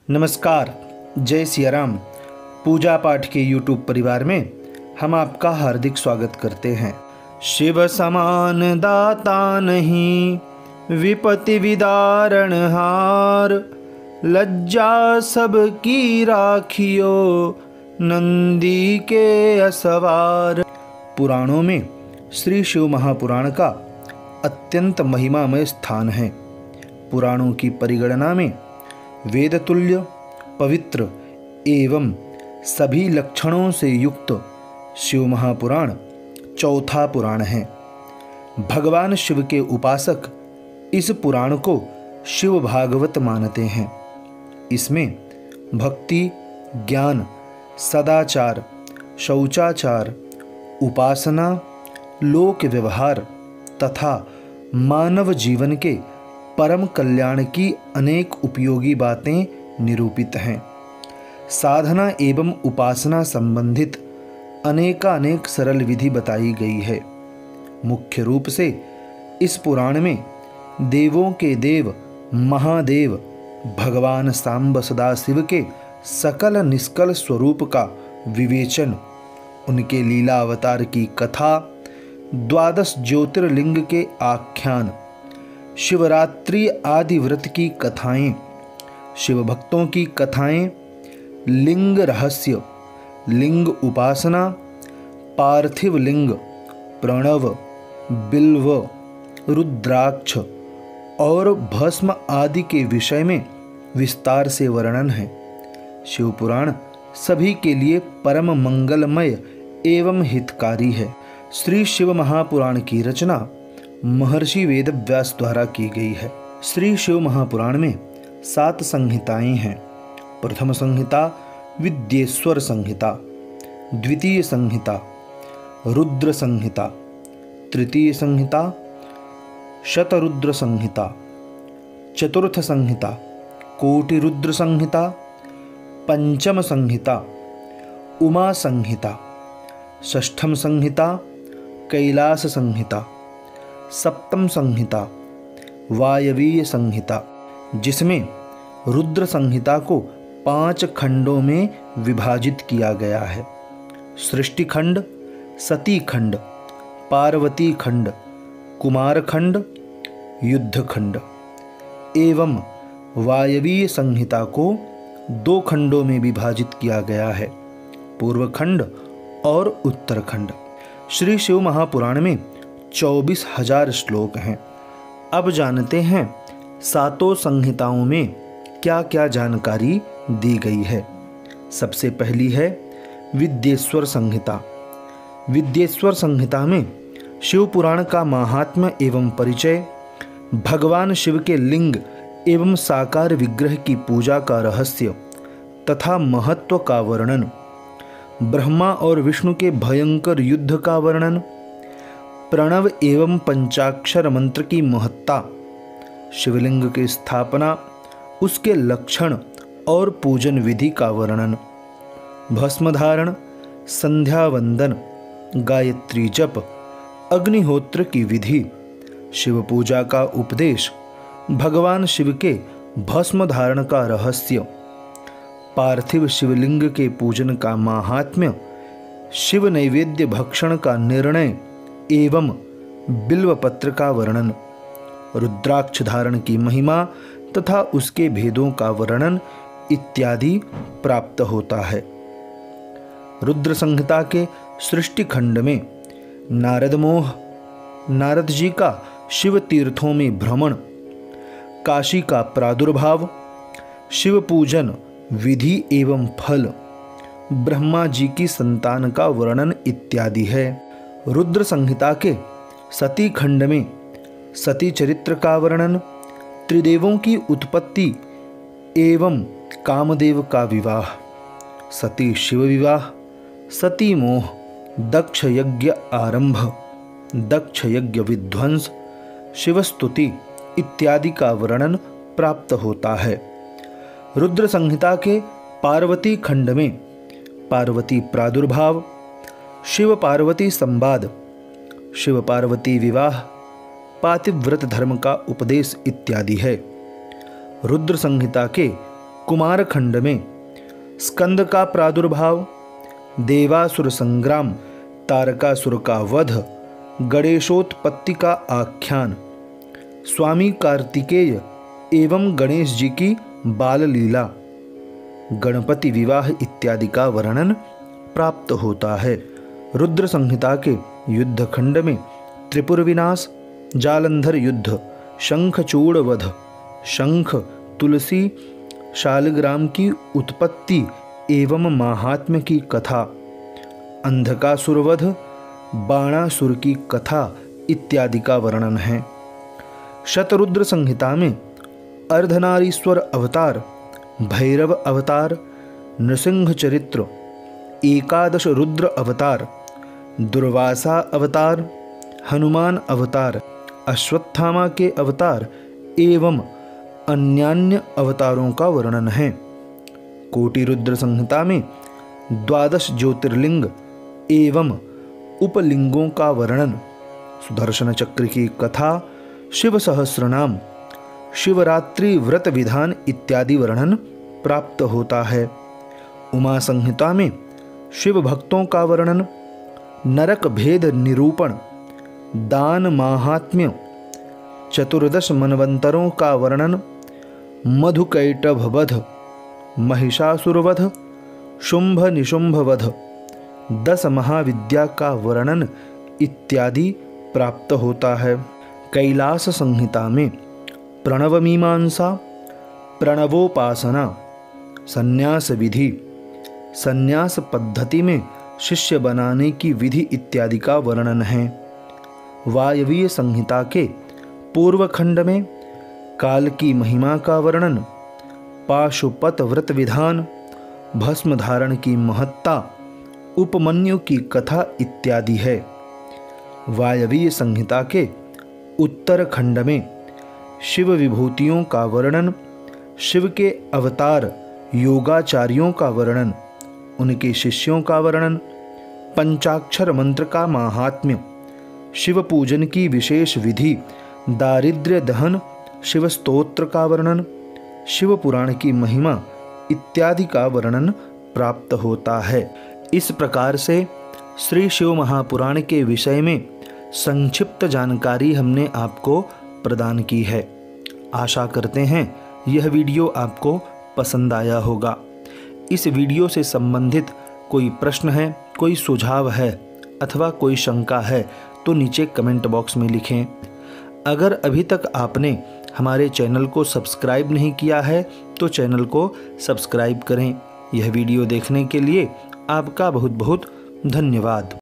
नमस्कार, जय सिया राम। पूजा पाठ के YouTube परिवार में हम आपका हार्दिक स्वागत करते हैं। शिव समान दाता नहीं, विपत्ति विदारण हार, लज्जा सबकी राखियो, नंदी के असवार। पुराणों में श्री शिव महापुराण का अत्यंत महिमामय स्थान है। पुराणों की परिगणना में वेदतुल्य, पवित्र एवं सभी लक्षणों से युक्त शिव महापुराण चौथा पुराण है। भगवान शिव के उपासक इस पुराण को शिव भागवत मानते हैं। इसमें भक्ति, ज्ञान, सदाचार, शौचाचार, उपासना, लोक व्यवहार तथा मानव जीवन के परम कल्याण की अनेक उपयोगी बातें निरूपित हैं। साधना एवं उपासना संबंधित अनेकानेक सरल विधि बताई गई है। मुख्य रूप से इस पुराण में देवों के देव महादेव भगवान सांब सदाशिव के सकल निष्कल स्वरूप का विवेचन, उनके लीला अवतार की कथा, 12 ज्योतिर्लिंग के आख्यान, शिवरात्रि आदि व्रत की कथाएं, शिव भक्तों की कथाएं, लिंग रहस्य, लिंग उपासना, पार्थिव लिंग, प्रणव, बिल्व, रुद्राक्ष और भस्म आदि के विषय में विस्तार से वर्णन है। शिव पुराण सभी के लिए परम मंगलमय एवं हितकारी है। श्री शिव महापुराण की रचना महर्षि वेदव्यास द्वारा की गई है। श्री शिव महापुराण में 7 संहिताएं हैं। प्रथम संहिता विद्येश्वर संहिता, द्वितीय संहिता रुद्र संहिता, तृतीय संहिता शतरुद्र संहिता, चतुर्थ संहिता कोटि रुद्र संहिता, पंचम संहिता उमा संहिता, षष्ठम संहिता कैलास संहिता, सप्तम संहिता वायवीय संहिता, जिसमें रुद्र संहिता को 5 खंडों में विभाजित किया गया है। सृष्टि खंड, सती खंड, पार्वती खंड, कुमार खंड, युद्ध खंड एवं वायवीय संहिता को 2 खंडों में विभाजित किया गया है, पूर्व खंड और उत्तरखंड। श्री शिव महापुराण में 24,000 श्लोक हैं। अब जानते हैं 7 संहिताओं में क्या क्या जानकारी दी गई है। सबसे पहली है विद्येश्वर संहिता। विद्येश्वर संहिता में शिव पुराण का महात्म्य एवं परिचय, भगवान शिव के लिंग एवं साकार विग्रह की पूजा का रहस्य तथा महत्व का वर्णन, ब्रह्मा और विष्णु के भयंकर युद्ध का वर्णन, प्रणव एवं पंचाक्षर मंत्र की महत्ता, शिवलिंग की स्थापना, उसके लक्षण और पूजन विधि का वर्णन, भस्म धारण, संध्या वंदन, गायत्री जप, अग्निहोत्र की विधि, शिव पूजा का उपदेश, भगवान शिव के भस्म धारण का रहस्य, पार्थिव शिवलिंग के पूजन का महात्म्य, शिव नैवेद्य भक्षण का निर्णय एवं बिल्व पत्र का वर्णन, रुद्राक्ष धारण की महिमा तथा उसके भेदों का वर्णन इत्यादि प्राप्त होता है। रुद्र संहिता के सृष्टि खंड में नारद जी का शिव तीर्थों में भ्रमण, काशी का प्रादुर्भाव, शिव पूजन विधि एवं फल, ब्रह्मा जी की संतान का वर्णन इत्यादि है। रुद्र संहिता के सती खंड में सती चरित्र का वर्णन, त्रिदेवों की उत्पत्ति एवं कामदेव का विवाह, सती शिव विवाह, सती मोह, दक्ष यज्ञ आरंभ, दक्ष यज्ञ विध्वंस, शिवस्तुति इत्यादि का वर्णन प्राप्त होता है। रुद्र संहिता के पार्वती खंड में पार्वती प्रादुर्भाव, शिव पार्वती संवाद, शिव पार्वती विवाह, पातिव्रत धर्म का उपदेश इत्यादि है। रुद्र संहिता के कुमारखंड में स्कंद का प्रादुर्भाव, देवासुर संग्राम, तारकासुर का वध, गणेशोत्पत्ति का आख्यान, स्वामी कार्तिकेय एवं गणेश जी की बाल लीला, गणपति विवाह इत्यादि का वर्णन प्राप्त होता है। रुद्र संहिता के युद्ध खंड में त्रिपुर विनाश, जालंधर युद्ध, शंखचूड़ वध, शंख, तुलसी, शालग्राम की उत्पत्ति एवं महात्म्य की कथा, अंधकासुर वध, बाणासुर की कथा इत्यादि का वर्णन है। शतरुद्र संहिता में अर्धनारीश्वर अवतार, भैरव अवतार, नृसिंह चरित्र, एकादश रुद्र अवतार, दुर्वासा अवतार, हनुमान अवतार, अश्वत्थामा के अवतार एवं अन्यान्य अवतारों का वर्णन है। कोटि रुद्र संहिता में 12 ज्योतिर्लिंग एवं उपलिंगों का वर्णन, सुदर्शन चक्र की कथा, शिव सहस्रनाम, शिवरात्रि व्रत विधान इत्यादि वर्णन प्राप्त होता है। उमा संहिता में शिव भक्तों का वर्णन, नरक भेद निरूपण, दान महात्म्य, चतुर्दश मनवंतरों का वर्णन, मधुकैटभ वध, महिषासुर वध, शुंभ निशुंभ वध, 10 महाविद्या का वर्णन इत्यादि प्राप्त होता है। कैलास संहिता में प्रणव मीमांसा, प्रणवोपासना, संन्यास विधि, संन्यास पद्धति में शिष्य बनाने की विधि इत्यादि का वर्णन है। वायवीय संहिता के पूर्व खंड में काल की महिमा का वर्णन, पाशुपत व्रत विधान, भस्म धारण की महत्ता, उपमन्यु की कथा इत्यादि है। वायवीय संहिता के उत्तर खंड में शिव विभूतियों का वर्णन, शिव के अवतार योगाचार्यों का वर्णन, उनके शिष्यों का वर्णन, पंचाक्षर मंत्र का महात्म्य, शिव पूजन की विशेष विधि, दारिद्र्य दहन, शिव स्तोत्र का वर्णन, शिव पुराण की महिमा इत्यादि का वर्णन प्राप्त होता है। इस प्रकार से श्री शिव महापुराण के विषय में संक्षिप्त जानकारी हमने आपको प्रदान की है। आशा करते हैं यह वीडियो आपको पसंद आया होगा। इस वीडियो से संबंधित कोई प्रश्न है, कोई सुझाव है अथवा कोई शंका है तो नीचे कमेंट बॉक्स में लिखें। अगर अभी तक आपने हमारे चैनल को सब्सक्राइब नहीं किया है तो चैनल को सब्सक्राइब करें। यह वीडियो देखने के लिए आपका बहुत बहुत धन्यवाद।